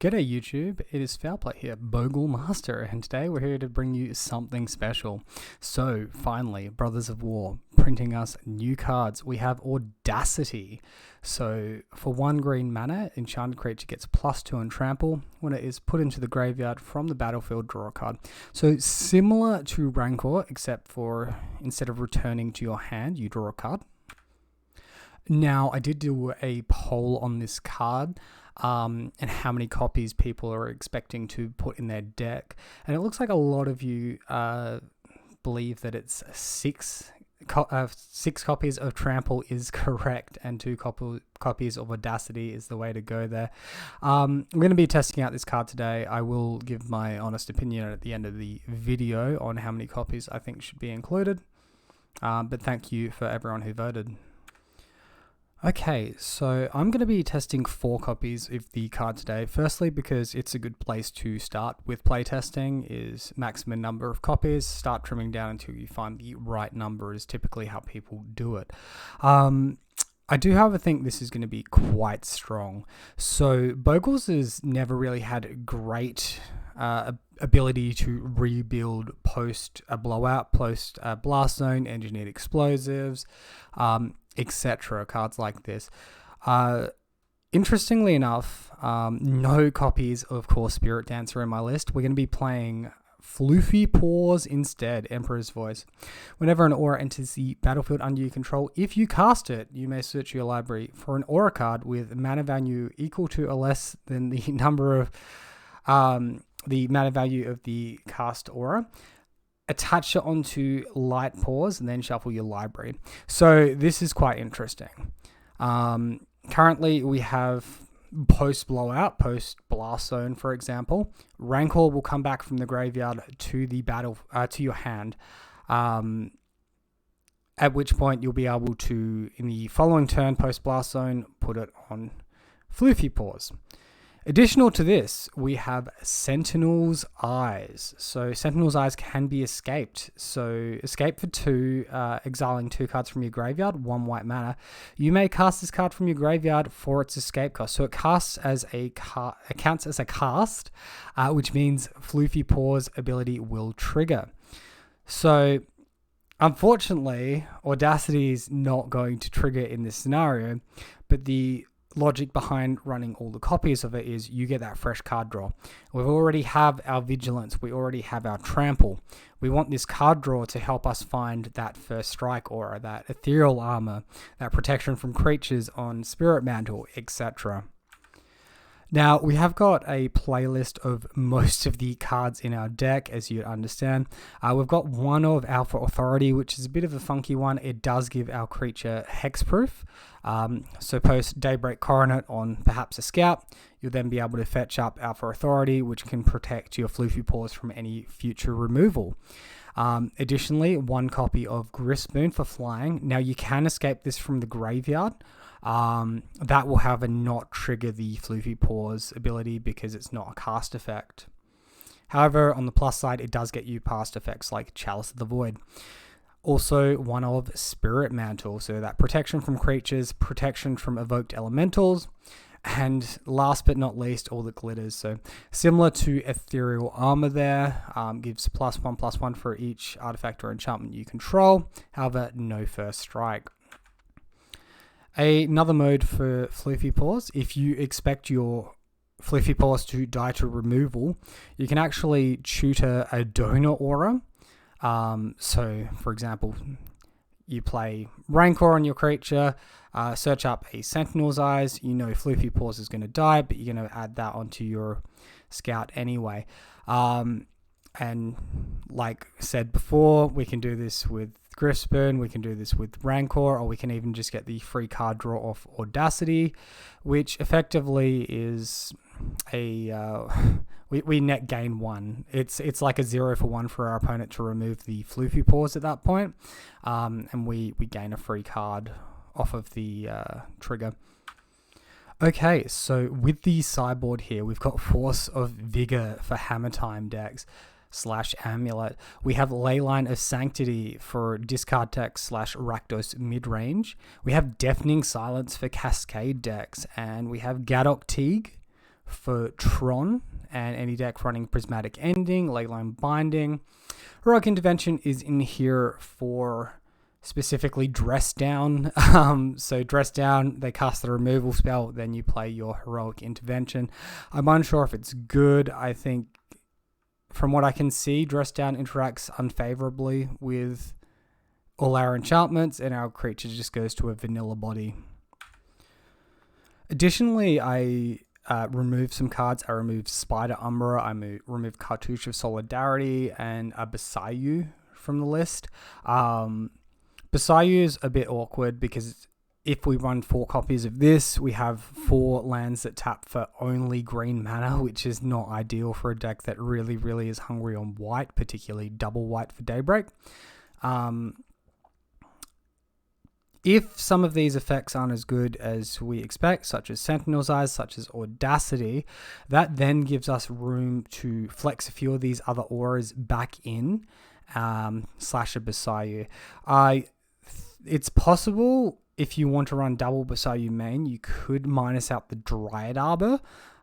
G'day YouTube, it is Foulplay here, Bogle Master, and today we're here to bring you something special. So finally, Brothers of War, printing us new cards. We have Audacity. So for 1 green mana, enchanted creature gets +2 on trample. When it is put into the graveyard from the battlefield, draw a card. So similar to Rancor, except for instead of returning to your hand, you draw a card. Now, I did do a poll on this card and how many copies people are expecting to put in their deck. And it looks like a lot of you believe that it's six copies of Trample is correct and 2 copies of Audacity is the way to go there. I'm going to be testing out this card today. I will give my honest opinion at the end of the video on how many copies I think should be included. But thank you for everyone who voted. Okay, so I'm going to be testing 4 copies of the card today. Firstly, because it's a good place to start with playtesting, is maximum number of copies. Start trimming down until you find the right number is typically how people do it. I do, however, think this is going to be quite strong. So Bogles has never really had a great ability to rebuild post a blowout, post a blast zone, engineered explosives, etc. Cards like this. Interestingly enough, no copies of Core Spirit Dancer in my list. We're going to be playing Floofy Paws instead, Emperor's Voice. Whenever an aura enters the battlefield under your control, if you cast it, you may search your library for an aura card with mana value equal to or less than the number of the mana value of the cast aura. Attach it onto Light Paws and then shuffle your library. So this is quite interesting. Currently we have post blowout, post blast zone, for example. Rancor will come back from the graveyard to the battle to your hand. At which point you'll be able to, in the following turn, post blast zone, put it on Floofy Paws. Additional to this, we have Sentinel's Eyes. So Sentinel's Eyes can be escaped. So escape for 2, exiling 2 cards from your graveyard, 1 white mana. You may cast this card from your graveyard for its escape cost. So it counts as a cast, which means Floofy Paws ability will trigger. So unfortunately, Audacity is not going to trigger in this scenario, but the logic behind running all the copies of it is you get that fresh card draw. We already have our Vigilance. We already have our Trample. We want this card draw to help us find that first strike aura, that ethereal armor, that protection from creatures on Spirit Mantle, etc. Now, we have got a playlist of most of the cards in our deck, as you understand. We've got one of Alpha Authority, which is a bit of a funky one. It does give our creature hexproof. So post Daybreak Coronet on perhaps a scout, you'll then be able to fetch up Alpha Authority, which can protect your Floofy Paws from any future removal. Additionally, 1 copy of Gristboon for flying. Now, you can escape this from the graveyard. That will, however, not trigger the Floofy Paws ability because it's not a cast effect. However, on the plus side, it does get you past effects like Chalice of the Void. Also, 1 of Spirit Mantle, so that protection from creatures, protection from evoked elementals, and last but not least, all the glitters. So similar to Ethereal Armor there, gives +1/+1 for each artifact or enchantment you control. However, no first strike. Another mode for Floofy Paws, if you expect your Floofy Paws to die to removal, you can actually tutor a donor aura. So, for example, you play Rancor on your creature, search up a Sentinel's Eyes, you know Floofy Paws is going to die, but you're going to add that onto your scout anyway. And like said before, we can do this with Gristboon, we can do this with Rancor, or we can even just get the free card draw off Audacity, which effectively is a we net gain 1. It's like a 0 for 1 for our opponent to remove the Floofy Paws at that point, and we gain a free card off of the trigger. Okay, so with the sideboard here, we've got Force of Vigor for Hammer Time decks / Amulet. We have Leyline of Sanctity for discard decks / Rakdos midrange. We have Deafening Silence for Cascade decks, and we have Gadok Teague for Tron and any deck running Prismatic Ending, Leyline Binding. Heroic Intervention is in here for specifically Dress Down. So Dress Down, they cast the removal spell, then you play your Heroic Intervention. I'm unsure if it's good. I think from what I can see, Dress Down interacts unfavorably with all our enchantments, and our creature just goes to a vanilla body. Additionally, I remove some cards. I remove Spider Umbra, I remove Cartouche of Solidarity, and a Basayu from the list. Basayu is a bit awkward because if we run 4 copies of this, we have 4 lands that tap for only green mana, which is not ideal for a deck that really, really is hungry on white, particularly double white for Daybreak. If some of these effects aren't as good as we expect, such as Sentinel's Eyes, such as Audacity, that then gives us room to flex a few of these other auras back in, slash a Basayu. It's possible if you want to run double Basayu main, you could minus out the Dryad Arbor.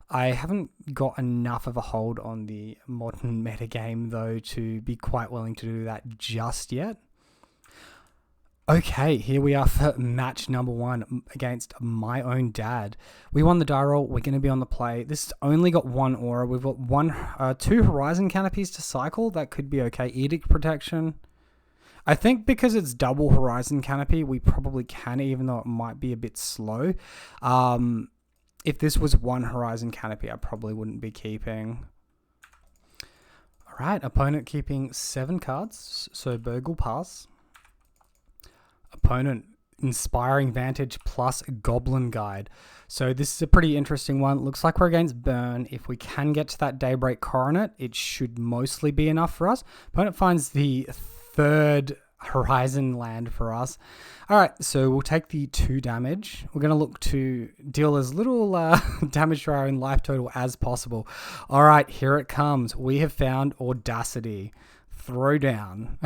I haven't got enough of a hold on the modern metagame, though, to be quite willing to do that just yet. Okay, here we are for match number 1 against my own dad. We won the die roll. We're going to be on the play. This has only got 1 aura. We've got 2 Horizon Canopies to cycle. That could be okay. Edict Protection. I think because it's double Horizon Canopy, we probably can, even though it might be a bit slow. If this was 1 Horizon Canopy, I probably wouldn't be keeping. All right, opponent keeping 7 cards. So Bogle pass. Opponent Inspiring Vantage plus Goblin Guide. So this is a pretty interesting one. Looks like we're against Burn. If we can get to that Daybreak Coronet, it should mostly be enough for us. Opponent finds the 3rd Horizon land for us. All right, so we'll take the 2 damage. We're going to look to deal as little damage to our own life total as possible. All right, here it comes. We have found Audacity. Throw down.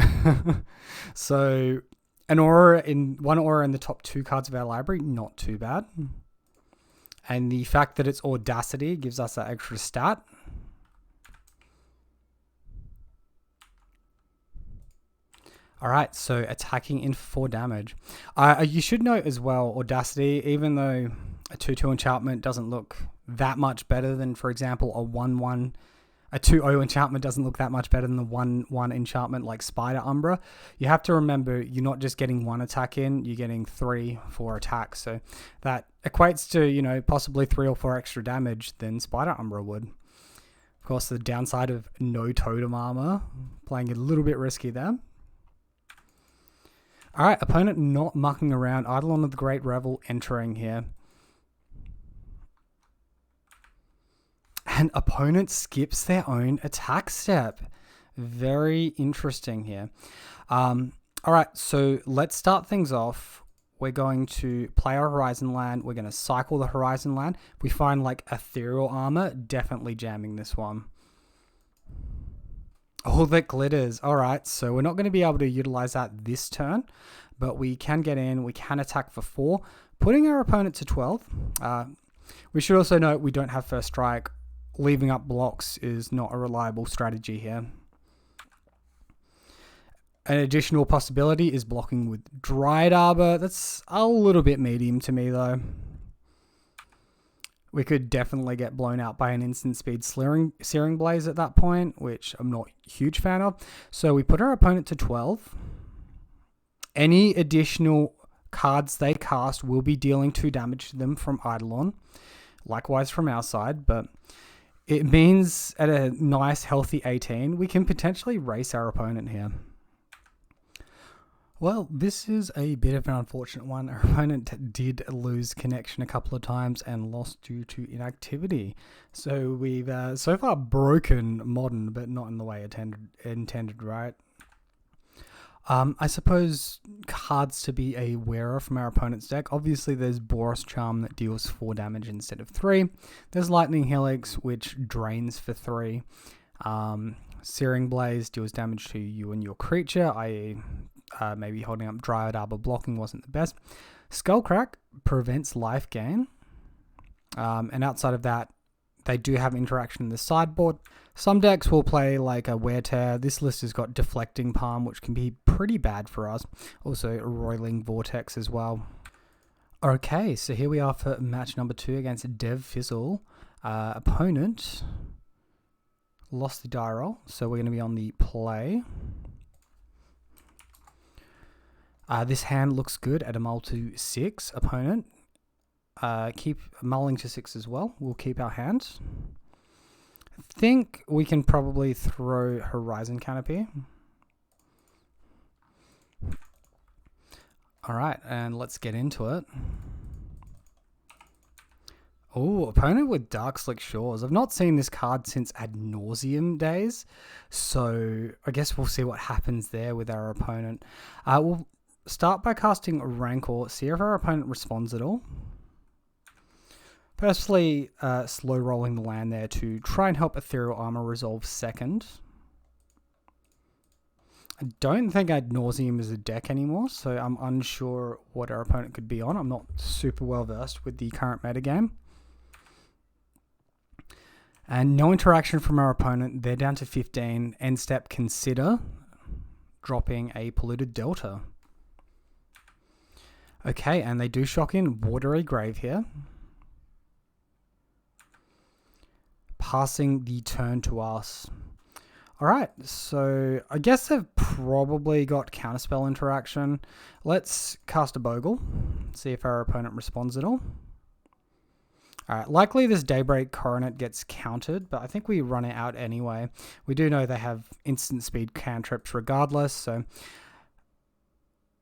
So one aura in the top 2 cards of our library, not too bad. And the fact that it's Audacity gives us that extra stat. All right, so attacking in 4 damage. You should note as well, Audacity, even though a 2/2 enchantment doesn't look that much better than, for example, a 1/1, a 2/0 enchantment doesn't look that much better than the 1/1 enchantment like Spider Umbra. You have to remember, you're not just getting 1 attack in, you're getting 3, 4 attacks. So that equates to, possibly 3 or 4 extra damage than Spider Umbra would. Of course, the downside of no totem armor, playing a little bit risky there. All right, opponent not mucking around. Eidolon of the Great Revel entering here. And opponent skips their own attack step. Very interesting here. All right, so let's start things off. We're going to play our Horizon land. We're going to cycle the Horizon land. If we find like Ethereal Armor, definitely jamming this one. Oh, that glitters. All right, so we're not going to be able to utilize that this turn, but we can get in. We can attack for 4, putting our opponent to 12. We should also note we don't have first strike. Leaving up blocks is not a reliable strategy here. An additional possibility is blocking with Dryad Arbor. That's a little bit medium to me, though. We could definitely get blown out by an instant speed Searing Blaze at that point, which I'm not a huge fan of. So we put our opponent to 12. Any additional cards they cast will be dealing 2 damage to them from Eidolon. Likewise from our side, but it means at a nice healthy 18, we can potentially race our opponent here. Well, this is a bit of an unfortunate one. Our opponent did lose connection a couple of times and lost due to inactivity. So we've so far broken Modern, but not in the way intended, right? I suppose cards to be aware of from our opponent's deck. Obviously, there's Boros Charm that deals 4 damage instead of 3. There's Lightning Helix, which drains for 3. Searing Blaze deals damage to you and your creature, i.e. Maybe holding up Dryad Arbor blocking wasn't the best. Skullcrack prevents life gain. And outside of that, they do have interaction in the sideboard. Some decks will play like a Wear Tear. This list has got Deflecting Palm, which can be pretty bad for us. Also, Roiling Vortex as well. Okay, so here we are for match number 2 against Dev Fizzle. Opponent lost the die roll, so we're going to be on the play. This hand looks good at a mull to 6. Opponent, keep mulling to 6 as well. We'll keep our hand. I think we can probably throw Horizon Canopy. Alright, and let's get into it. Oh, opponent with Dark Slick Shores. I've not seen this card since Ad Nauseam days, so I guess we'll see what happens there with our opponent. We'll start by casting Rancor, see if our opponent responds at all. Firstly, slow rolling the land there to try and help Ethereal Armor resolve second. I don't think Ad Nauseam is a deck anymore, so I'm unsure what our opponent could be on. I'm not super well versed with the current metagame. And no interaction from our opponent. They're down to 15. End step, consider dropping a Polluted Delta. Okay, and they do shock in Watery Grave here. Passing the turn to us. Alright, so I guess they've probably got Counterspell interaction. Let's cast a Bogle, see if our opponent responds at all. Alright, likely this Daybreak Coronet gets countered, but I think we run it out anyway. We do know they have instant speed cantrips regardless, so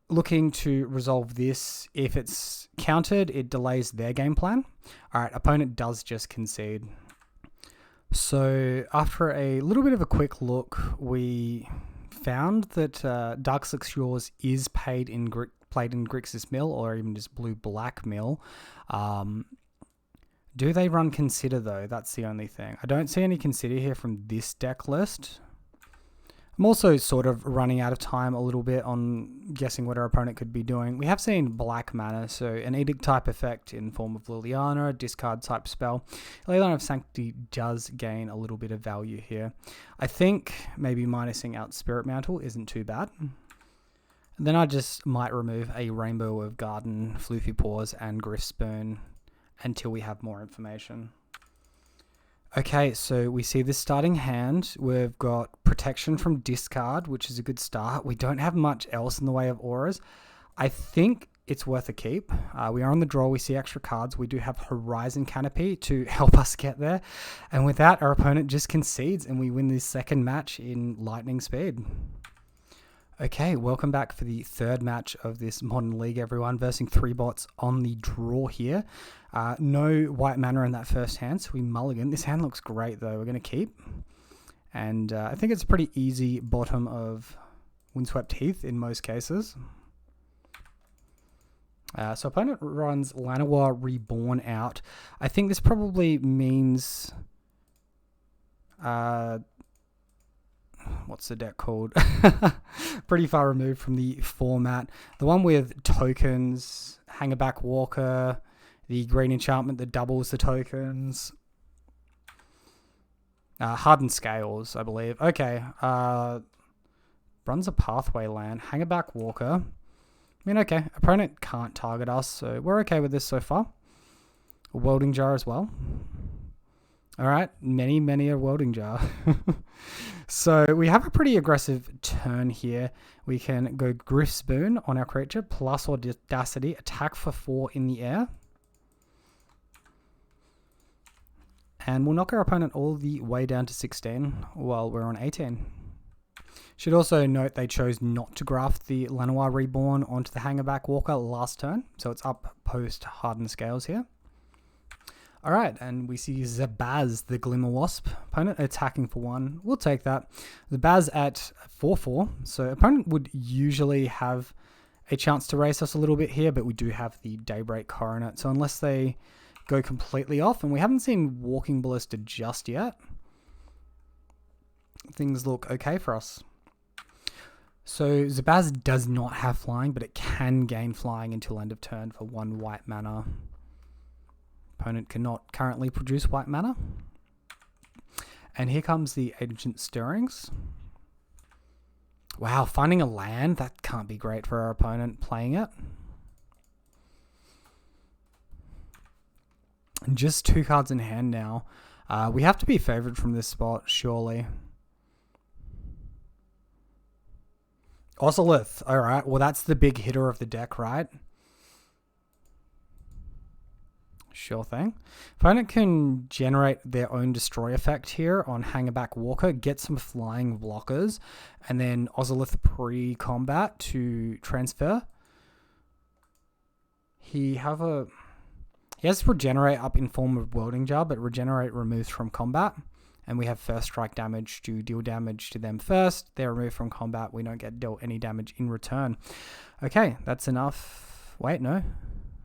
looking to resolve this. If it's countered, it delays their game plan. Alright, opponent does just concede. So after a little bit of a quick look, we found that Dark Slick Shores is played in Grixis Mill, or even just Blue-Black Mill. Do they run Consider though? That's the only thing. I don't see any Consider here from this deck list. I'm also sort of running out of time a little bit on guessing what our opponent could be doing. We have seen black mana, so an Edict type effect in form of Liliana, discard type spell. Leyline of Sanctity does gain a little bit of value here. I think maybe minusing out Spirit Mantle isn't too bad. And then I just might remove a Rainbow of Garden, Floofy Paws, and Griff Spoon until we have more information. Okay, so we see this starting hand. We've got protection from discard, which is a good start. We don't have much else in the way of auras. I think it's worth a keep. We are on the draw. We see extra cards. We do have Horizon Canopy to help us get there. And with that, our opponent just concedes and we win this second match in lightning speed. Okay, welcome back for the third match of this Modern League, everyone. Versing 3 bots on the draw here. No white mana in that first hand, so we mulligan. This hand looks great, though. We're going to keep. And I think it's a pretty easy bottom of Windswept Heath in most cases. So opponent runs Llanowar Reborn out. I think this probably means... what's the deck called? Pretty far removed from the format. The one with tokens, Hangerback Walker, the green enchantment that doubles the tokens. Harden Scales, I believe. Okay. Runs a Pathway land. Hangerback Walker. I mean, okay. Opponent can't target us, so we're okay with this so far. A Welding Jar as well. Alright, many a Welding Jar. So we have a pretty aggressive turn here. We can go Griff Spoon on our creature, plus Audacity, attack for 4 in the air. And we'll knock our opponent all the way down to 16 while we're on 18. Should also note they chose not to graft the Llanowar Reborn onto the Hangerback Walker last turn, so it's up post Harden Scales here. Alright, and we see Zabaz, the Glimmer Wasp. Opponent attacking for 1. We'll take that. Zabaz at 4/4. So opponent would usually have a chance to race us a little bit here, but we do have the Daybreak Coronet. So unless they go completely off, and we haven't seen Walking Ballista just yet, things look okay for us. So Zabaz does not have flying, but it can gain flying until end of turn for 1 white mana. Opponent cannot currently produce white mana. And here comes the Ancient Stirrings. Wow, finding a land, that can't be great for our opponent playing it. And just 2 cards in hand now. We have to be favored from this spot, surely. Ozolith, alright, well that's the big hitter of the deck, right? Sure thing. Opponent can generate their own destroy effect here on Hangerback Walker, get some flying blockers, and then Ozolith pre-combat to transfer. He has Regenerate up in form of Welding Jar, but Regenerate removes from combat. And we have first strike damage to deal damage to them first. They're removed from combat. We don't get dealt any damage in return. Okay, that's enough. Wait, no.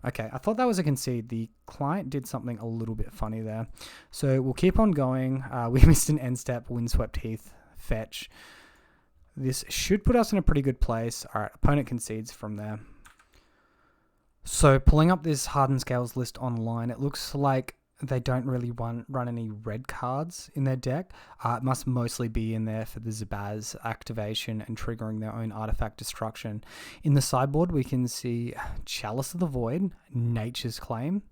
Okay, I thought that was a concede. The client did something a little bit funny there. So we'll keep on going. We missed an end step, Windswept Heath, fetch. This should put us in a pretty good place. All right, opponent concedes from there. So pulling up this Harden Scales list online, it looks like they don't really run any red cards in their deck. It must mostly be in there for the Zabaz activation and triggering their own artifact destruction. In the sideboard, we can see Chalice of the Void, Nature's Claim,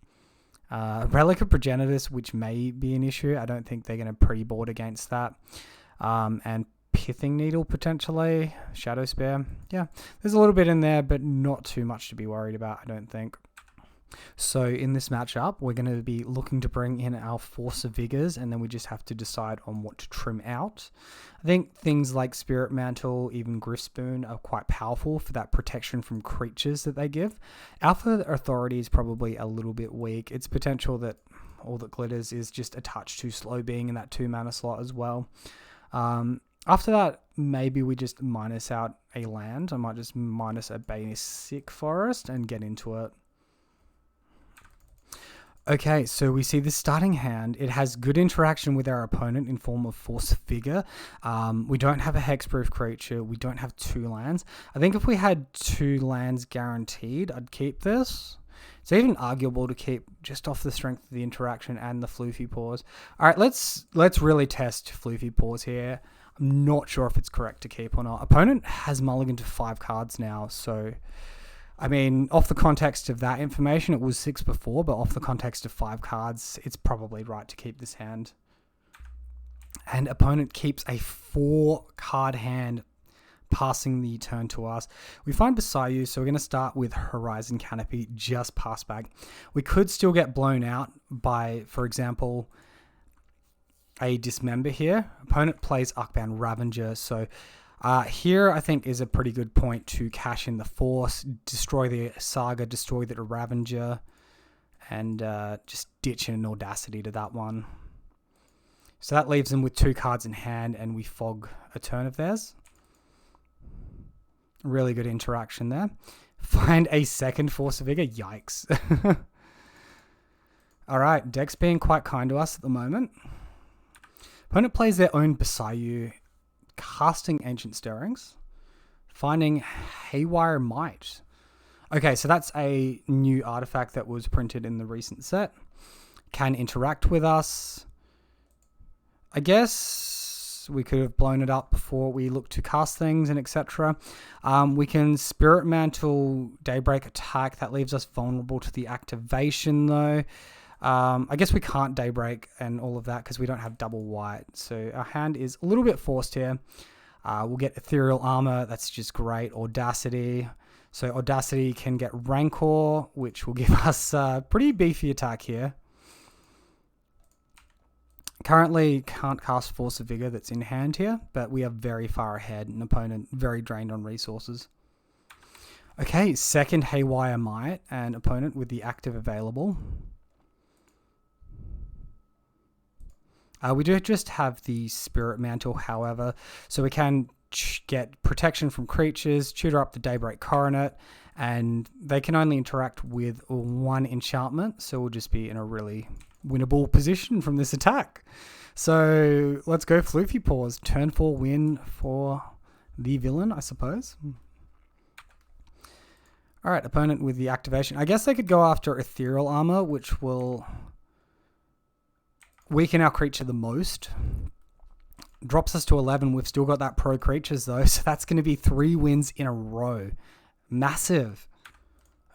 Relic of Progenitus, which may be an issue. I don't think they're going to pre-board against that. And Pithing Needle, potentially. Shadow Spear. Yeah, there's a little bit in there, but not too much to be worried about, I don't think. So in this matchup, we're going to be looking to bring in our Force of Vigors, and then we just have to decide on what to trim out. I think things like Spirit Mantle, even Griffspoon are quite powerful for that protection from creatures that they give. Alpha Authority is probably a little bit weak. It's potential that All That Glitters is just a touch too slow being in that 2 mana slot as well. After that, maybe we just minus out a land. I might just minus a Basic Forest and get into it. Okay, so we see the starting hand. It has good interaction with our opponent in form of Force Figure. We don't have a hexproof creature. We don't have 2 lands. I think if we had 2 lands guaranteed, I'd keep this. It's even arguable to keep just off the strength of the interaction and the Floofy Paws. All right, let's really test Floofy Paws here. I'm not sure if it's correct to keep or not. Opponent has mulliganed to 5 cards now, so I mean, off the context of that information, it was 6 before, but off the context of 5 cards, it's probably right to keep this hand. And opponent keeps a 4-card hand, passing the turn to us. We find Besayu, so we're going to start with Horizon Canopy, just pass back. We could still get blown out by, for example, a Dismember here. Opponent plays Arcbound Ravager, so here I think is a pretty good point to cash in the Force, destroy the Saga, destroy the Ravager, and just ditch an Audacity to that one. So that leaves them with 2 cards in hand, and we fog a turn of theirs. Really good interaction there. Find a second Force of Vigor. Yikes. Alright, deck's being quite kind to us at the moment. Opponent plays their own Besayu, casting Ancient Stirrings, finding Haywire Might. Okay, so that's a new artifact that was printed in the recent set. Can interact with us. I guess we could have blown it up before we look to cast things and etc. We can Spirit Mantle Daybreak attack. That leaves us vulnerable to the activation though. I guess we can't Daybreak and all of that because we don't have double white. So our hand is a little bit forced here. We'll get Ethereal Armor. That's just great. Audacity. So Audacity can get Rancor, which will give us a pretty beefy attack here. Currently can't cast Force of Vigor that's in hand here, but we are very far ahead. An opponent very drained on resources. Okay, second Haywire Might and opponent with the active available. We do just have the Spirit Mantle, however, so we can get protection from creatures, tutor up the Daybreak Coronet, and they can only interact with 1 enchantment, so we'll just be in a really winnable position from this attack. So let's go Floofy Paws. Turn 4 win for the villain, I suppose. Alright, opponent with the activation. I guess they could go after Ethereal Armor, which will weaken our creature the most. Drops us to 11. We've still got that pro creatures though. So that's going to be 3 wins in a row. Massive.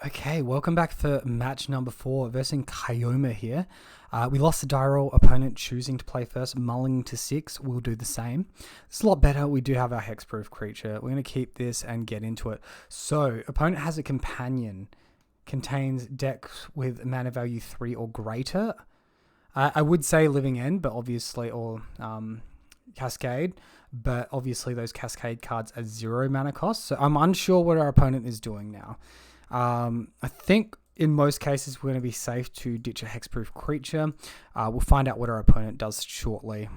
Okay, welcome back for match number 4 versus Kyoma here. We lost the die roll, opponent choosing to play first, mulling to 6. We'll do the same. It's a lot better. We do have our hexproof creature. We're going to keep this and get into it. So, opponent has a companion. Contains decks with mana value 3 or greater. I would say Living End, but obviously, or Cascade. But obviously those Cascade cards are 0 mana cost. So I'm unsure what our opponent is doing now. I think in most cases we're going to be safe to ditch a hexproof creature. We'll find out what our opponent does shortly.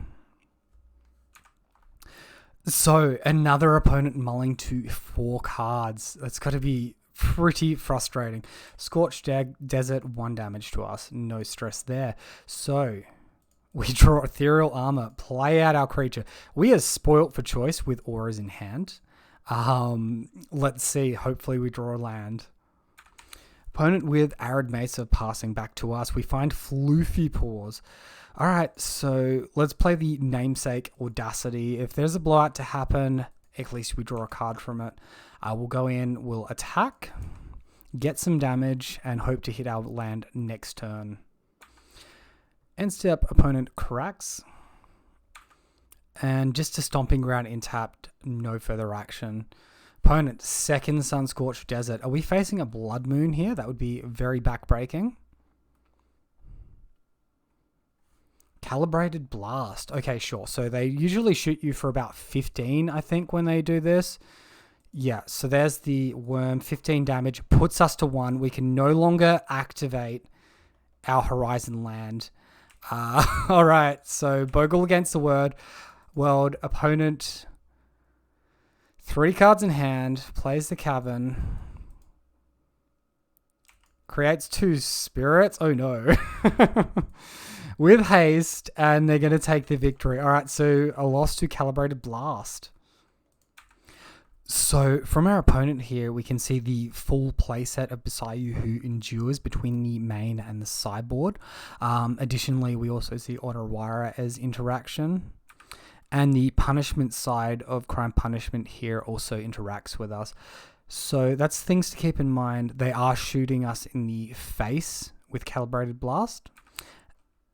So another opponent mulling to 4 cards. That's got to be pretty frustrating. Scorched Desert, 1 damage to us. No stress there. So we draw Ethereal Armor, play out our creature. We are spoilt for choice with auras in hand. Let's see. Hopefully we draw a land. Opponent with Arid Mesa passing back to us. We find Floofy Paws. All right, so let's play the namesake Audacity. If there's a blowout to happen, at least we draw a card from it. We'll go in, we'll attack, get some damage, and hope to hit our land next turn. End step, opponent cracks. And just a Stomping Ground intapped, no further action. Opponent, second Sunscorched Desert. Are we facing a Blood Moon here? That would be very backbreaking. Calibrated Blast. Okay, sure. So they usually shoot you for about 15, I think, when they do this. Yeah, so there's the worm. 15 damage. Puts us to 1. We can no longer activate our Horizon land. All right, so Bogle against the world. Opponent... 3 cards in hand, plays the Cavern, creates 2 spirits. Oh no. With haste, and they're going to take the victory. All right, so a loss to Calibrated Blast. So from our opponent here, we can see the full playset of Basayu, who endures between the main and the sideboard. Additionally, we also see Otawara as interaction. And the punishment side of Crime Punishment here also interacts with us. So that's things to keep in mind. They are shooting us in the face with Calibrated Blast.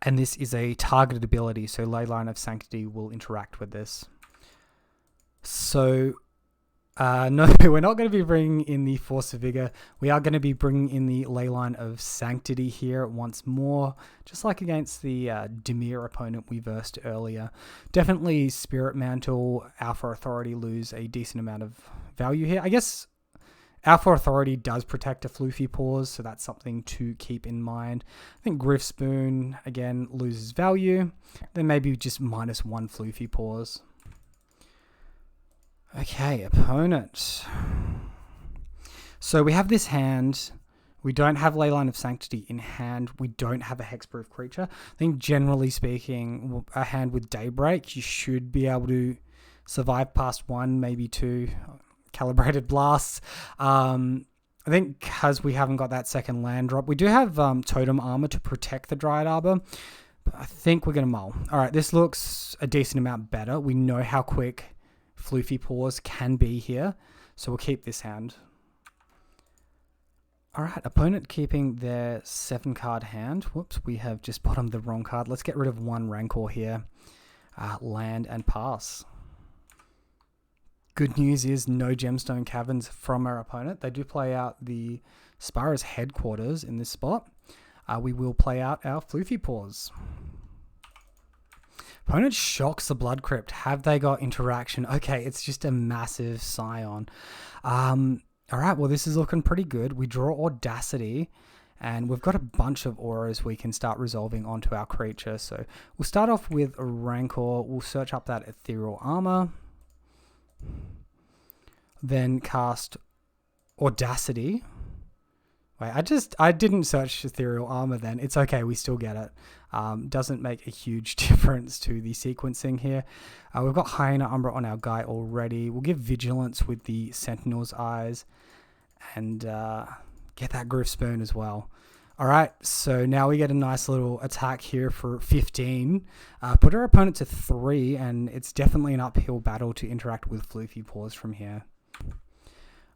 And this is a targeted ability, so Leyline of Sanctity will interact with this. So, no, we're not going to be bringing in the Force of Vigor. We are going to be bringing in the Leyline of Sanctity here once more, just like against the Dimir opponent we versed earlier. Definitely Spirit Mantle, Alpha Authority lose a decent amount of value here. I guess Alpha Authority does protect a Floofy Paws, so that's something to keep in mind. I think Griff Spoon, again, loses value. Then maybe just -1 Floofy Paws. Okay, opponent. So we have this hand. We don't have Leyline of Sanctity in hand. We don't have a hexproof creature. I think generally speaking, a hand with Daybreak, you should be able to survive past 1, maybe 2 Calibrated Blasts. I think because we haven't got that second land drop, we do have Totem Armor to protect the Dryad Arbor. But I think we're going to mull. All right, this looks a decent amount better. We know how quick Floofy Paws can be here, so we'll keep this hand. All right, opponent keeping their 7-card hand. Whoops, we have just bottomed the wrong card. Let's get rid of 1 Rancor here. Land and pass. Good news is no Gemstone Caverns from our opponent. They do play out the Spyro's headquarters in this spot. We will play out our Floofy Paws. Opponent shocks the Blood Crypt. Have they got interaction? Okay, it's just a massive Scion. All right, well, this is looking pretty good. We draw Audacity, and we've got a bunch of auras we can start resolving onto our creature. So we'll start off with a Rancor. We'll search up that Ethereal Armor. Then cast Audacity. Wait, I didn't search Ethereal Armor then. It's okay, we still get it. Doesn't make a huge difference to the sequencing here. We've got Hyena Umbra on our guy already. We'll give Vigilance with the Sentinel's Eyes and get that Griff Spoon as well. All right, so now we get a nice little attack here for 15. Put our opponent to 3, and it's definitely an uphill battle to interact with Floofy Paws from here.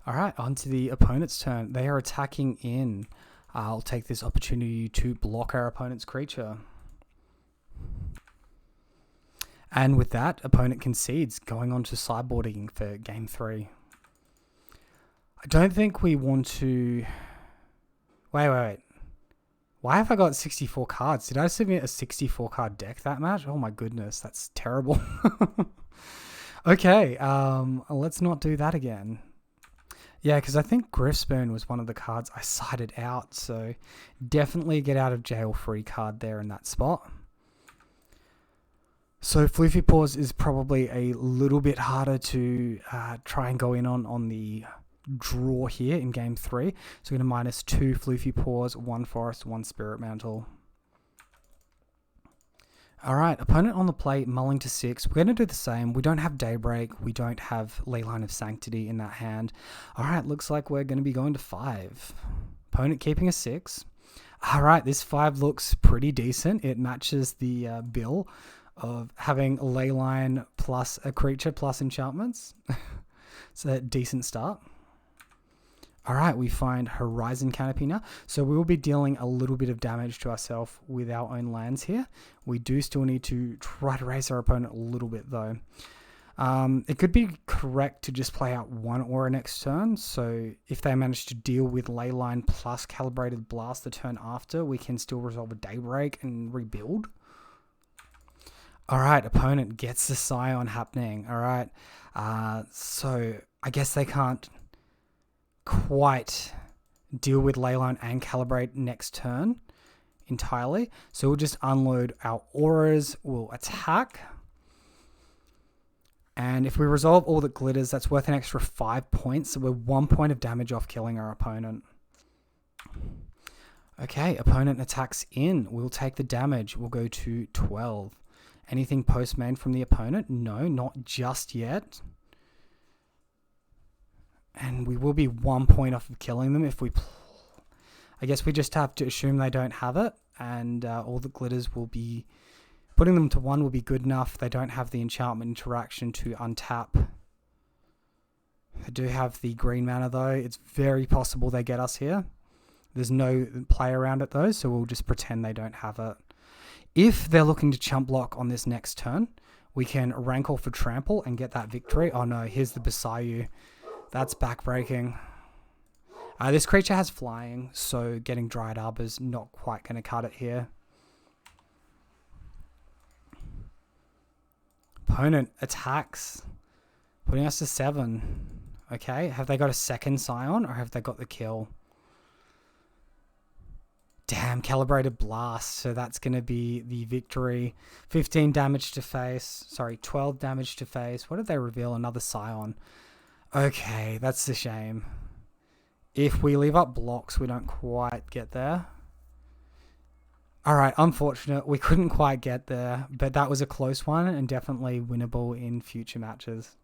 All right, on to the opponent's turn. They are attacking in. I'll take this opportunity to block our opponent's creature. And with that, opponent concedes, going on to sideboarding for game 3. I don't think we want to... Wait. Why have I got 64 cards? Did I submit a 64 card deck that match? Oh my goodness, that's terrible. Okay, let's not do that again. Yeah, because I think Griffspoon was one of the cards I sided out, so definitely get out of jail free card there in that spot. So Floofy Paws is probably a little bit harder to try and go in on the draw here in game 3. So we're going to -2 Floofy Paws, 1 Forest, 1 Spirit Mantle. Alright, opponent on the plate, mulling to 6. We're going to do the same. We don't have Daybreak. We don't have Leyline of Sanctity in that hand. Alright, looks like we're going to be going to 5. Opponent keeping a 6. Alright, this 5 looks pretty decent. It matches the bill of having Leyline plus a creature plus enchantments. It's a decent start. Alright, we find Horizon Canopy now. So we will be dealing a little bit of damage to ourselves with our own lands here. We do still need to try to raise our opponent a little bit though. It could be correct to just play out 1 aura next turn. So if they manage to deal with Leyline plus Calibrated Blast the turn after, we can still resolve a Daybreak and rebuild. Alright, opponent gets the Scion happening. Alright, so I guess they can't quite deal with Leyline and Calibrate next turn entirely. So we'll just unload our auras, we'll attack. And if we resolve all that glitters, that's worth an extra 5 points. So we're 1 point of damage off killing our opponent. Okay, opponent attacks in. We'll take the damage. We'll go to 12. Anything post-main from the opponent? No, not just yet. And we will be 1 point off of killing them if we... I guess we just have to assume they don't have it. And all the glitters will be... Putting them to 1 will be good enough. They don't have the enchantment interaction to untap. They do have the green mana though. It's very possible they get us here. There's no play around it though, so we'll just pretend they don't have it. If they're looking to chump block on this next turn, we can Rankle for Trample and get that victory. Oh no, here's the Besayu. That's backbreaking. This creature has flying, so getting Dryad Arbor's not quite going to cut it here. Opponent attacks, putting us to 7. Okay, have they got a second Scion or have they got the kill? Damn, Calibrated Blast. So that's going to be the victory. 15 damage to face. Sorry, 12 damage to face. What did they reveal? Another Scion. Okay, that's a shame. If we leave up blocks, we don't quite get there. Alright, unfortunate. We couldn't quite get there, but that was a close one and definitely winnable in future matches.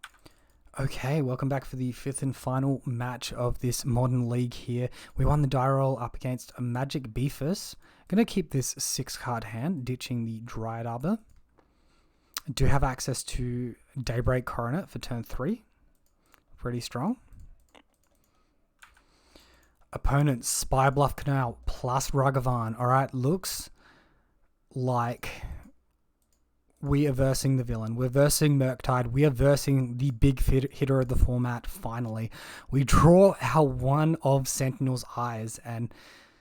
Okay, welcome back for the 5th and final match of this modern league here. We won the die roll up against a Magic Beefus. Going to keep this 6-card hand, ditching the Dryad Arbor. I do have access to Daybreak Coronet for turn 3. Pretty strong. Opponent, Spy Bluff Canal plus Ragavan. Alright, looks like we are versing the villain. We're versing Murktide. We are versing the big hitter of the format, finally. We draw our one of Sentinel's Eyes. And,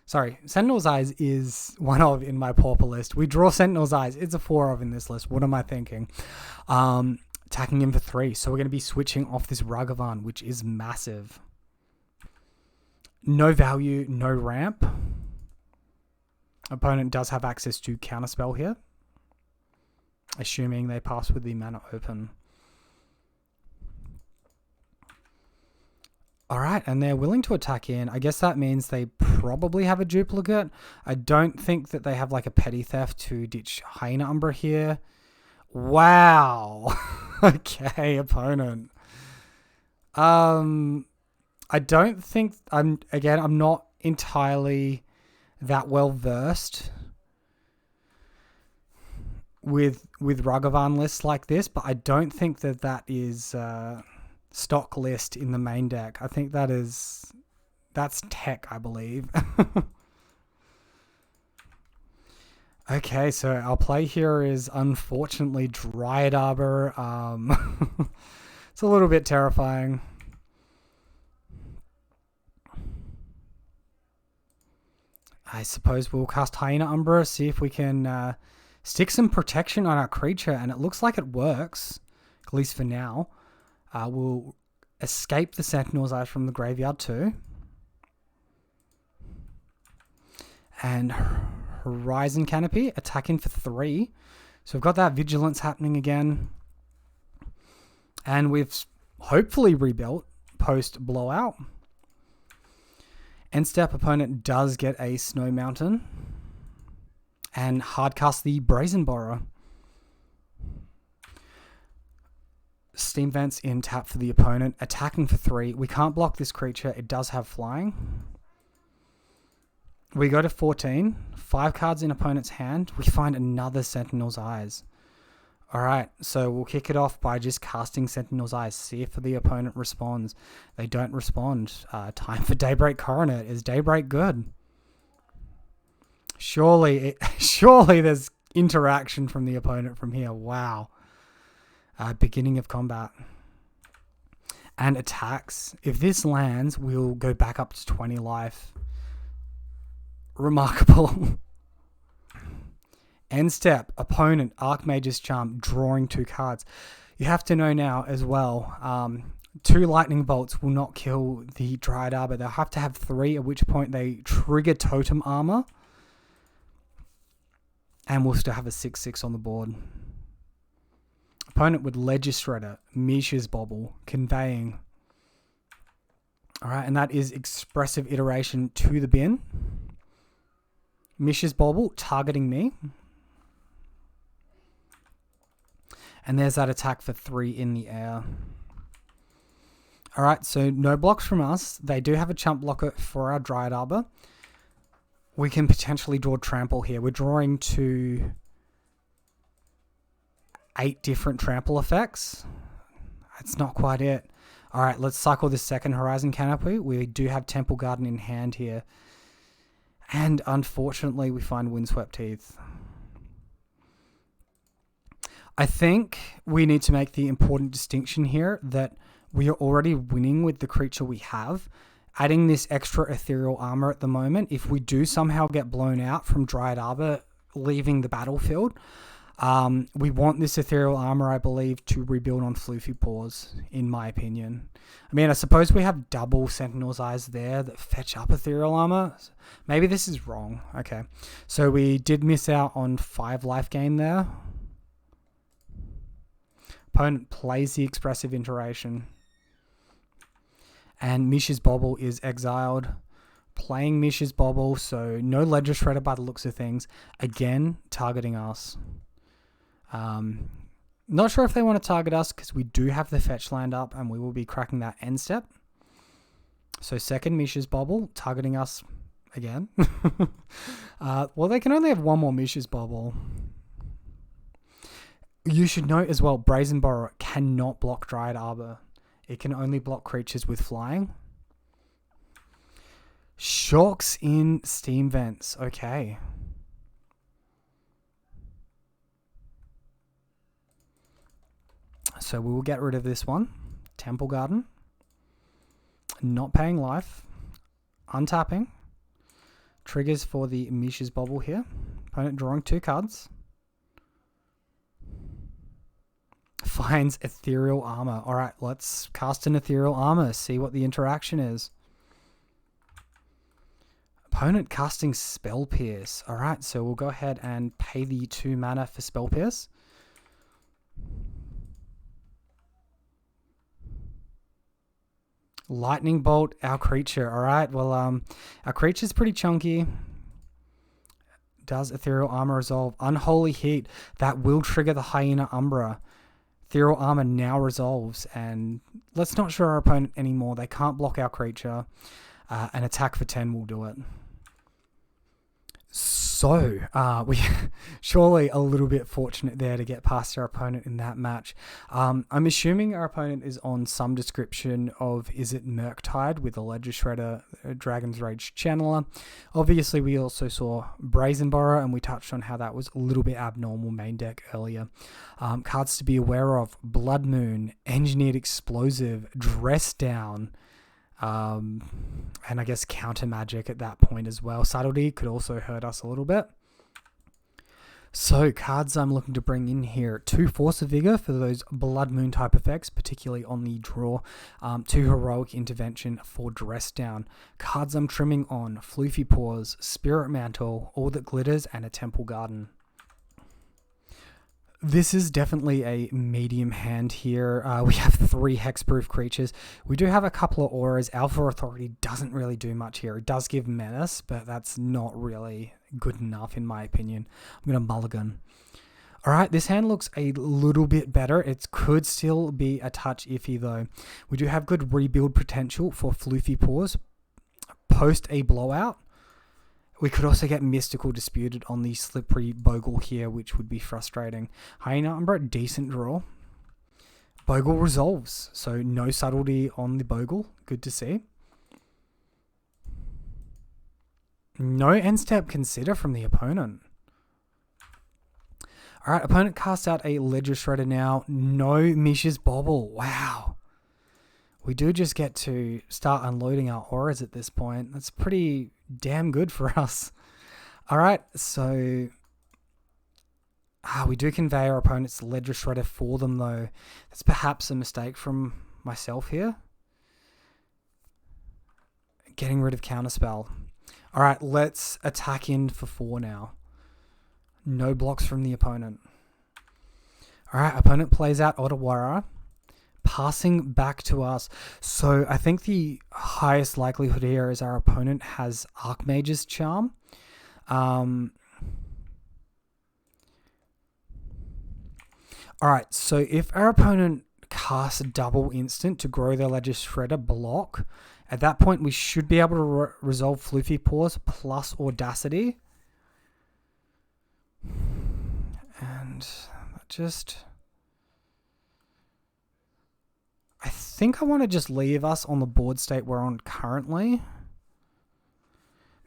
sorry, Sentinel's Eyes is one of in my pauper list. We draw Sentinel's Eyes. It's a 4 of in this list. What am I thinking? Attacking him for 3. So we're going to be switching off this Ragavan, which is massive. No value, no ramp. Opponent does have access to Counterspell here, assuming they pass with the mana open. Alright, and they're willing to attack in. I guess that means they probably have a duplicate. I don't think that they have like a petty theft to ditch Hyena Umbra here. Wow. Okay, opponent. I don't think I'm not entirely that well versed with Ragavan lists like this, but I don't think that is stock list in the main deck. I think that's tech, I believe. Okay, so our play here is unfortunately Dryad Arbor. It's a little bit terrifying. I suppose we'll cast Hyena Umbra, see if we can stick some protection on our creature, and it looks like it works, at least for now. We'll escape the Sentinel's Eyes from the graveyard too. And Horizon Canopy, attacking for 3. So we've got that Vigilance happening again. And we've hopefully rebuilt post blowout. End step, opponent does get a Snow Mountain. And hardcast the Brazen Borrower. Steam Vents in tap for the opponent, attacking for 3. We can't block this creature, it does have flying. We go to 14, 5 cards in opponent's hand. We find another Sentinel's Eyes. Alright, so we'll kick it off by just casting Sentinel's Eyes. See if the opponent responds. They don't respond. Time for Daybreak Coronet. Is Daybreak good? Surely there's interaction from the opponent from here. Wow. Beginning of combat. And attacks. If this lands, we'll go back up to 20 life. Remarkable. End step, opponent, Archmage's Charm, drawing 2 cards. You have to know now as well, 2 lightning bolts will not kill the Dryad Arbor. They'll have to have 3, at which point they trigger Totem Armor. And we'll still have a 6/6 on the board. Opponent with Legislator, Mishra's Bobble, conveying. Alright, and that is Expressive Iteration to the bin. Mishra's Bobble targeting me. And there's that attack for 3 in the air. Alright, so no blocks from us. They do have a chump blocker for our Dryad Arbor. We can potentially draw Trample here. We're drawing to 8 different trample effects. That's not quite it. Alright, let's cycle this second Horizon Canopy. We do have Temple Garden in hand here. And unfortunately, we find Windswept Heath. I think we need to make the important distinction here that we are already winning with the creature we have. Adding this extra Ethereal Armor at the moment, if we do somehow get blown out from Dryad Arbor leaving the battlefield, we want this Ethereal Armor, I believe, to rebuild on Floofy Paws, in my opinion. I mean, I suppose we have double Sentinel's Eyes there that fetch up Ethereal Armor. Maybe this is wrong. Okay, so we did miss out on 5 life gain there. Opponent plays the Expressive Iteration. And Mishra's Bobble is exiled. Playing Mishra's Bobble, so no Ledger Shredder by the looks of things. Again, targeting us. Not sure if they want to target us because we do have the fetch land up and we will be cracking that end step. So second Mishra's Bobble, targeting us again. Well, they can only have 1 more Mishra's Bobble. You should note as well, Brazen Borrower cannot block Dryad Arbor. It can only block creatures with flying. Shocks in Steam Vents. Okay. So we will get rid of this one. Temple Garden. Not paying life. Untapping. Triggers for the Mishra's Bobble here. Opponent drawing 2 cards. Finds Ethereal Armor. Alright, let's cast an Ethereal Armor. See what the interaction is. Opponent casting Spell Pierce. Alright, so we'll go ahead and pay the 2 mana for Spell Pierce. Lightning Bolt our creature. Alright, well, our creature's pretty chunky. Does Ethereal Armor resolve? Unholy Heat. That will trigger the Hyena Umbra. Ethereal Armor now resolves, and let's not show our opponent anymore. They can't block our creature. An attack for 10 will do it. So, we surely a little bit fortunate there to get past our opponent in that match. I'm assuming our opponent is on some description of Izzet Murktide with a Ledger Shredder, Dragon's Rage Channeler. Obviously, we also saw Brazenborrow, and we touched on how that was a little bit abnormal main deck earlier. Cards to be aware of: Blood Moon, Engineered Explosive, Dress Down, and I guess counter magic at that point as well. Subtlety could also hurt us a little bit. So cards I'm looking to bring in here: 2 Force of Vigor for those Blood Moon type effects, particularly on the draw. 2 Heroic Intervention for Dress Down. Cards I'm trimming on: Floofy Paws, Spirit Mantle, All That Glitters, and a Temple Garden. This is definitely a medium hand here. We have 3 hexproof creatures. We do have a couple of auras. Alpha Authority doesn't really do much here. It does give menace, but that's not really good enough in my opinion. I'm going to mulligan. Alright, this hand looks a little bit better. It could still be a touch iffy though. We do have good rebuild potential for Floofy Paws post a blowout. We could also get Mystical Disputed on the slippery Bogle here, which would be frustrating. Hyena Umbra, decent draw. Bogle resolves, so no subtlety on the Bogle. Good to see. No end step consider from the opponent. Alright, opponent casts out a Ledger Shredder now. No Mish's Bobble. Wow. We do just get to start unloading our auras at this point. That's pretty damn good for us. Alright, so we do convey our opponent's Ledger Shredder for them though. That's perhaps a mistake from myself here. Getting rid of Counterspell. Alright, let's attack in for 4 now. No blocks from the opponent. Alright, opponent plays out Otawara, passing back to us. So I think the highest likelihood here is our opponent has Archmage's Charm. Alright, so if our opponent casts a double instant to grow their Ledger Shredder block, at that point we should be able to resolve Floofy Paws plus Audacity. And just... I think I want to just leave us on the board state we're on currently.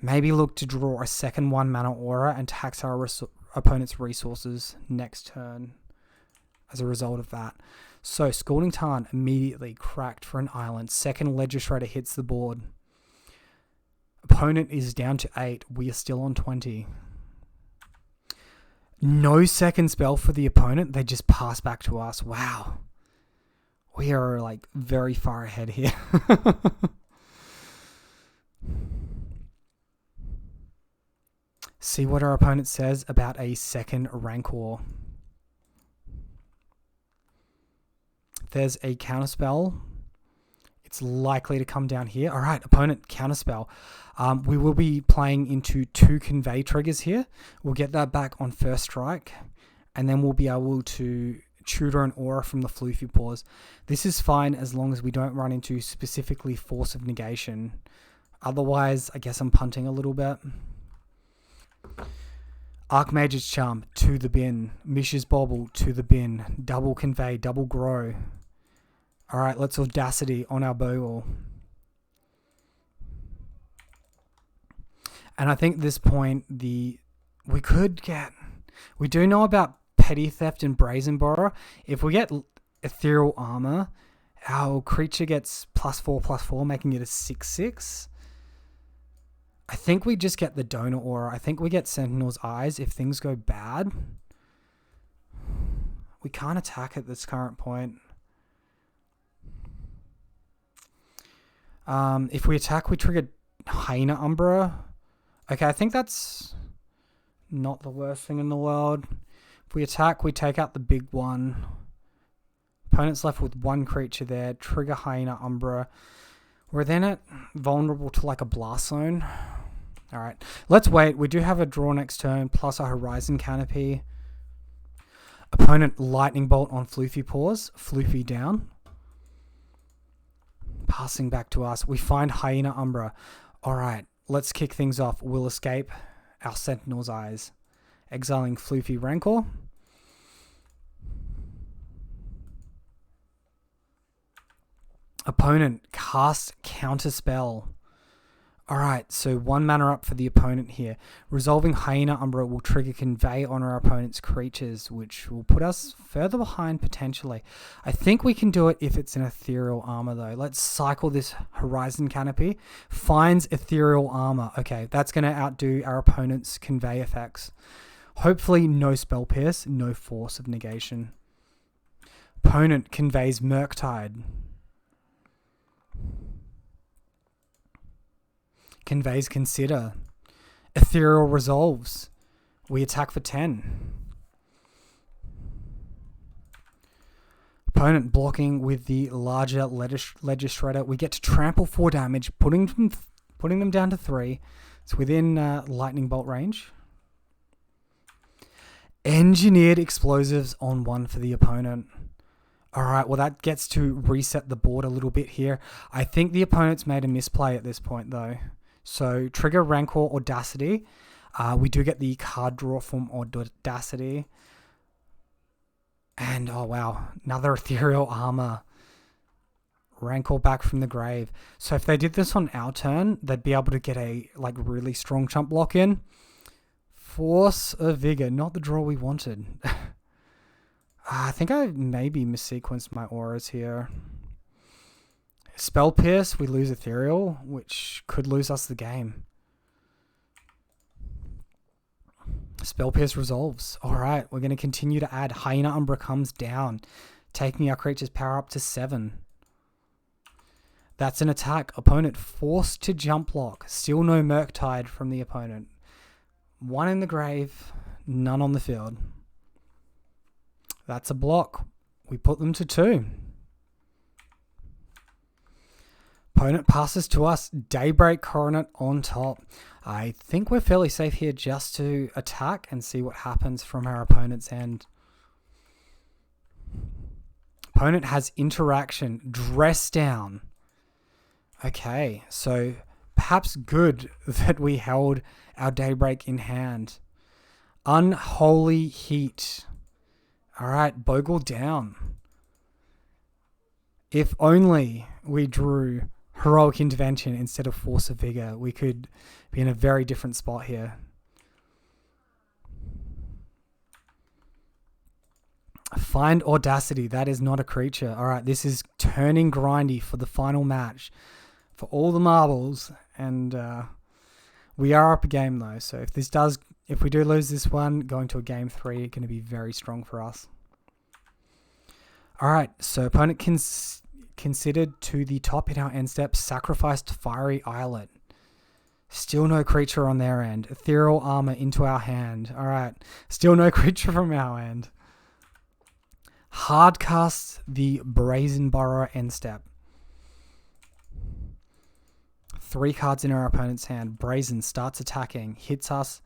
Maybe look to draw a second 1-mana aura and tax our opponent's resources next turn as a result of that. So Scalding Tarn immediately cracked for an island. Second Ledger Shredder hits the board. Opponent is down to 8. We are still on 20. No second spell for the opponent. They just pass back to us. Wow. We are like very far ahead here. See what our opponent says about a second Rancor. If there's a counterspell, it's likely to come down here. All right, opponent counterspell. We will be playing into 2 convey triggers here. We'll get that back on first strike, and then we'll be able to tutor an aura from the Floofy Paws. This is fine as long as we don't run into specifically Force of Negation. Otherwise, I guess I'm punting a little bit. Archmage's Charm to the bin. Mish's Bobble to the bin. Double convey, double grow. Alright, let's Audacity on our Bogle. And I think at this point, we do know about Petty Theft and Brazenborrow. If we get Ethereal Armor, our creature gets +4/+4, making it a 6/6. I think we just get the Donor Aura. I think we get Sentinel's Eyes if things go bad. We can't attack at this current point. If we attack, we trigger Hyena Umbra. Okay, I think that's not the worst thing in the world. If we attack, we take out the big one. Opponent's left with 1 creature there. Trigger Hyena Umbra. We're then vulnerable to like a Blast Zone. Alright, let's wait. We do have a draw next turn, plus a Horizon Canopy. Opponent Lightning Bolt on Floofy Paws. Floofy down. Passing back to us. We find Hyena Umbra. Alright, let's kick things off. We'll escape our Sentinel's Eyes. Exiling Floofy Rancor. Opponent cast Counterspell. Alright, so 1 mana up for the opponent here. Resolving Hyena Umbra will trigger Convey on our opponent's creatures, which will put us further behind potentially. I think we can do it if it's an Ethereal Armor though. Let's cycle this Horizon Canopy. Finds Ethereal Armor. Okay, that's going to outdo our opponent's Convey effects. Hopefully no Spell Pierce, no Force of Negation. Opponent conveys Murktide. Conveys Consider. Ethereal Resolves. We attack for 10. Opponent blocking with the larger Ledger Shredder. We get to trample 4 damage, putting them down to 3. It's within Lightning Bolt range. Engineered Explosives on 1 for the opponent. Alright, well that gets to reset the board a little bit here. I think the opponent's made a misplay at this point though. So trigger Rancor Audacity. We do get the card draw from Audacity. And oh wow, another Ethereal Armor. Rancor back from the grave. So if they did this on our turn, they'd be able to get a like really strong chump block in. Force of Vigor, not the draw we wanted. I think I maybe missequenced my auras here. Spell Pierce, we lose Ethereal, which could lose us the game. Spell Pierce resolves. Alright, we're going to continue to add. Hyena Umbra comes down, taking our creature's power up to 7. That's an attack. Opponent forced to jump block. Still no Murktide from the opponent. 1 in the grave, none on the field. That's a block. We put them to 2. Opponent passes to us. Daybreak Coronet on top. I think we're fairly safe here just to attack and see what happens from our opponent's end. Opponent has interaction. Dress down. Okay, so perhaps good that we held our Daybreak in hand. Unholy Heat. Alright, Bogle down. If only we drew Heroic Intervention instead of Force of Vigor, we could be in a very different spot here. Find Audacity. That is not a creature. Alright, this is turning grindy for the final match. For all the marbles. And we are up a game though. So if we do lose this one, going to a game 3, going to be very strong for us. Alright, so opponent considered to the top in our end step, sacrificed Fiery Islet. Still no creature on their end. Ethereal Armor into our hand. Alright, still no creature from our end. Hardcast the Brazen Borrower end step. 3 cards in our opponent's hand. Brazen starts attacking, hits us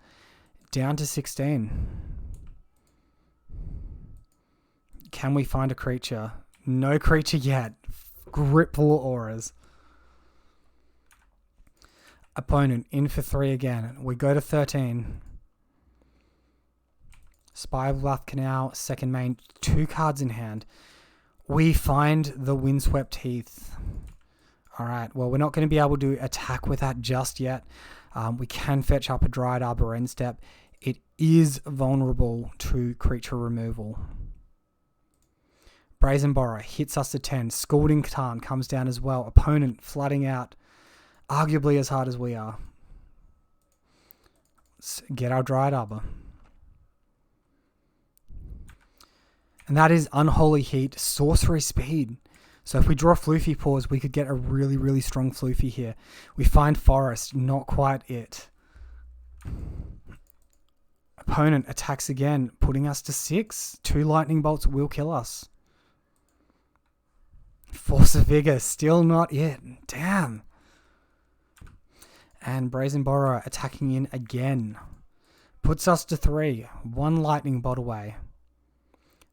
down to 16. Can we find a creature? No creature yet. Grip full auras. Opponent in for 3 again. We go to 13. Spyblath Canal, second main, 2 cards in hand. We find the Windswept Heath. Alright, well we're not going to be able to attack with that just yet. We can fetch up a Dryad Arbor end step. It is vulnerable to creature removal. Brazen Borrower hits us to 10. Scalding Tarn comes down as well. Opponent flooding out arguably as hard as we are. Let's get our Dryad Arbor. And that is Unholy Heat, Sorcery Speed. So if we draw Floofy Paws, we could get a really, really strong Floofy here. We find Forest, not quite it. Opponent attacks again, putting us to 6. 2 Lightning Bolts will kill us. Force of Vigor, still not it. Damn. And Brazen Borrower attacking in again. Puts us to 3. 1 Lightning Bolt away.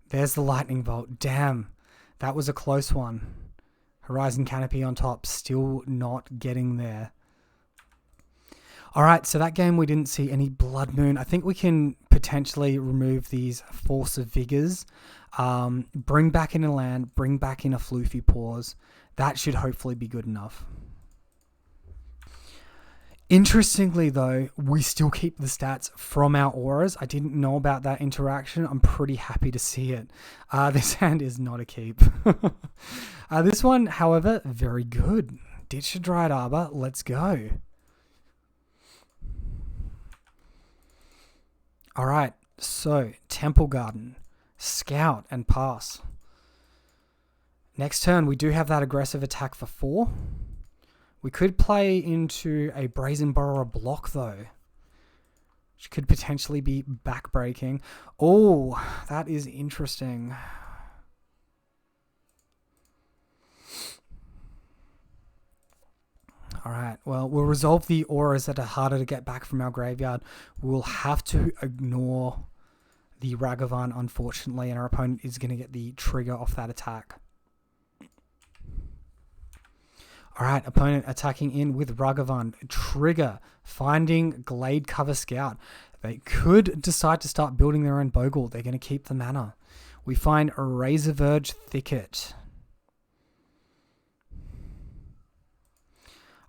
There's the Lightning Bolt. Damn. That was a close one. Horizon Canopy on top. Still not getting there. All right, so that game we didn't see any Blood Moon. I think we can potentially remove these Force of Vigors, bring back in a land, bring back in a Floofy Paws. That should hopefully be good enough. Interestingly, though, we still keep the stats from our auras. I didn't know about that interaction. I'm pretty happy to see it. This hand is not a keep. This one, however, very good. Ditch a Dried Arbor. Let's go. All right, so Temple Garden, Scout, and pass. Next turn, we do have that aggressive attack for 4. We could play into a Brazen Borrower block, though, which could potentially be backbreaking. Oh, that is interesting. All right, well, we'll resolve the auras that are harder to get back from our graveyard. We'll have to ignore the Ragavan, unfortunately, and our opponent is going to get the trigger off that attack. All right, opponent attacking in with Ragavan. Trigger, finding Glade Cover Scout. They could decide to start building their own Bogle. They're going to keep the mana. We find a Razor Verge Thicket.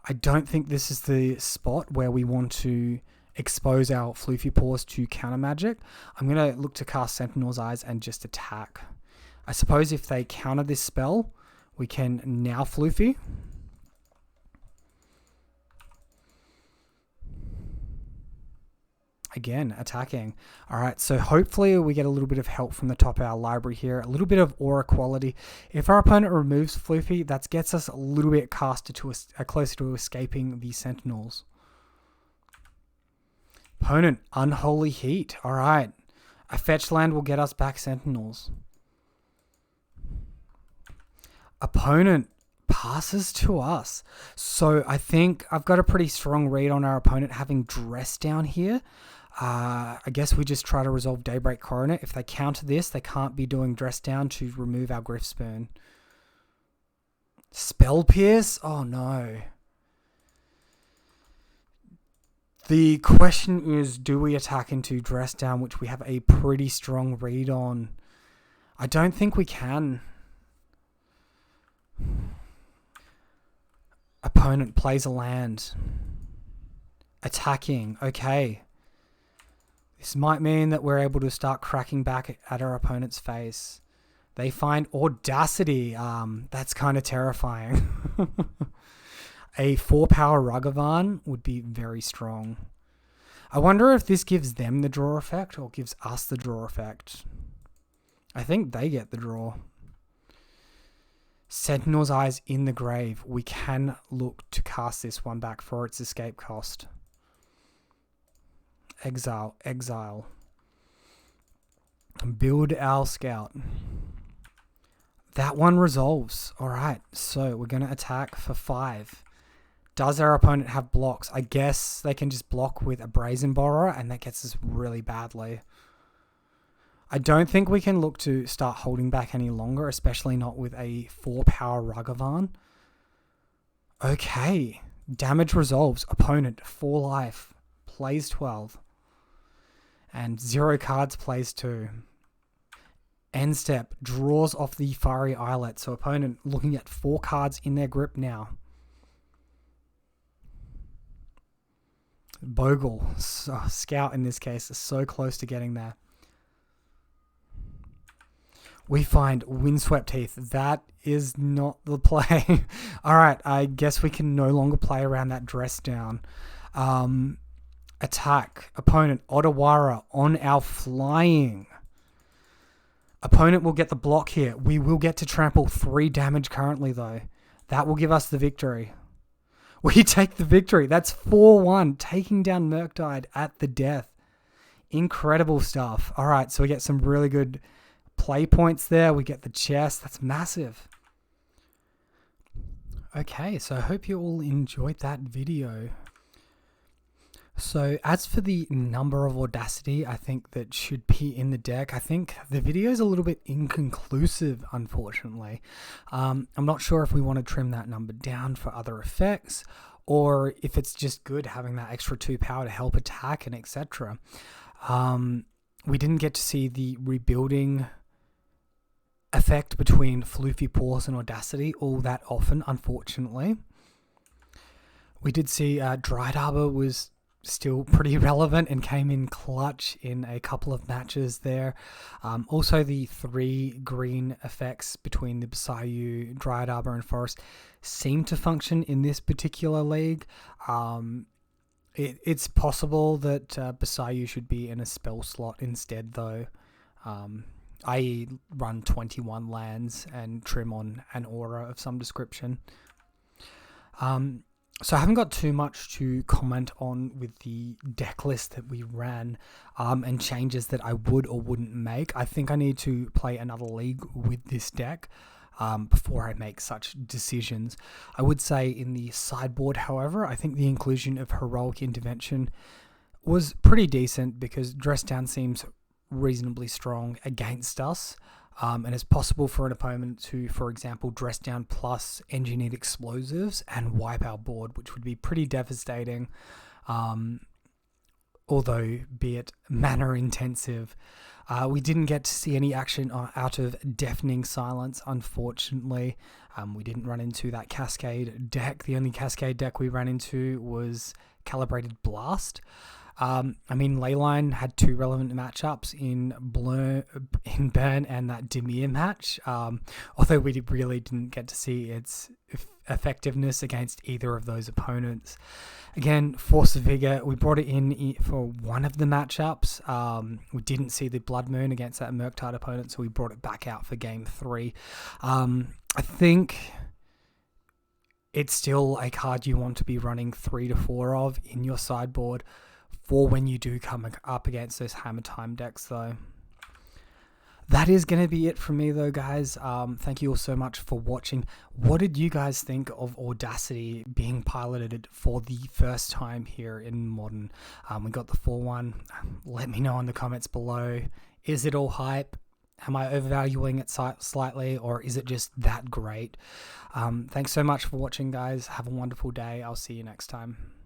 I don't think this is the spot where we want to expose our Floofy Paws to counter magic. I'm going to look to cast Sentinel's Eyes and just attack. I suppose if they counter this spell, we can now Floofy. Again, attacking. All right, so hopefully we get a little bit of help from the top of our library here, a little bit of aura quality. If our opponent removes Floofy, that gets us a little bit casted to closer to escaping the Sentinels. Opponent, Unholy Heat. All right, a fetch land will get us back Sentinels. Opponent passes to us. So I think I've got a pretty strong read on our opponent having Dress down here. I guess we just try to resolve Daybreak Coronet. If they counter this, they can't be doing Dress Down to remove our Griff Spoon. Spell Pierce? Oh no. The question is, do we attack into Dress Down, which we have a pretty strong read on? I don't think we can. Opponent plays a land. Attacking. Okay. This might mean that we're able to start cracking back at our opponent's face. They find Audacity. That's kind of terrifying. A 4-power Ragavan would be very strong. I wonder if this gives them the draw effect or gives us the draw effect. I think they get the draw. Sentinel's Eyes in the grave. We can look to cast this one back for its escape cost. Exile. Build our Scout. That one resolves. Alright, so we're going to attack for 5. Does our opponent have blocks? I guess they can just block with a Brazen Borrower, and that gets us really badly. I don't think we can look to start holding back any longer, especially not with a 4-power Ragavan. Okay. Damage resolves. Opponent, 4 life. Plays 12. And 0 cards, plays 2. End step. Draws off the Fiery Eyelet. So opponent looking at 4 cards in their grip now. Bogle. Scout in this case is so close to getting there. We find Windswept Heath. That is not the play. All right, I guess we can no longer play around that Dress Down. Attack. Opponent, Otawara on our flying. Opponent will get the block here. We will get to trample 3 damage currently, though. That will give us the victory. We take the victory. That's 4-1, taking down Murktide at the death. Incredible stuff. All right, so we get some really good play points there. We get the chest. That's massive. Okay, so I hope you all enjoyed that video. So as for the number of Audacity, I think that should be in the deck. I think the video is a little bit inconclusive, unfortunately. I'm not sure if we want to trim that number down for other effects, or if it's just good having that extra 2 power to help attack and etc. We didn't get to see the rebuilding effect between Floofy Paws and Audacity all that often, unfortunately. We did see Dried Arbor was still pretty relevant and came in clutch in a couple of matches there. Also, the 3 green effects between the Basayu, Dried Arbor, and Forest seem to function in this particular league. It's possible that Basayu should be in a spell slot instead, though. I.e. run 21 lands and trim on an aura of some description. So I haven't got too much to comment on with the deck list that we ran and changes that I would or wouldn't make. I think I need to play another league with this deck before I make such decisions. I would say in the sideboard, however, I think the inclusion of Heroic Intervention was pretty decent because Dress Down seems reasonably strong against us. And it's possible for an opponent to, for example, Dress Down plus Engineered Explosives and wipe our board, which would be pretty devastating, although be it mana intensive. We didn't get to see any action out of Deafening Silence, unfortunately. We didn't run into that Cascade deck. The only Cascade deck we ran into was Calibrated Blast. Leyline had 2 relevant matchups in Burn and that Dimir match, although we really didn't get to see its effectiveness against either of those opponents. Again, Force of Vigor, we brought it in for one of the matchups. We didn't see the Blood Moon against that Murktide opponent, so we brought it back out for game 3. I think it's still a card you want to be running 3 to 4 of in your sideboard for when you do come up against those Hammer Time decks, though. That is going to be it from me, though, guys. Thank you all so much for watching. What did you guys think of Audacity being piloted for the first time here in Modern? We got the 4-1. Let me know in the comments below. Is it all hype? Am I overvaluing it slightly, or is it just that great? Thanks so much for watching, guys. Have a wonderful day. I'll see you next time.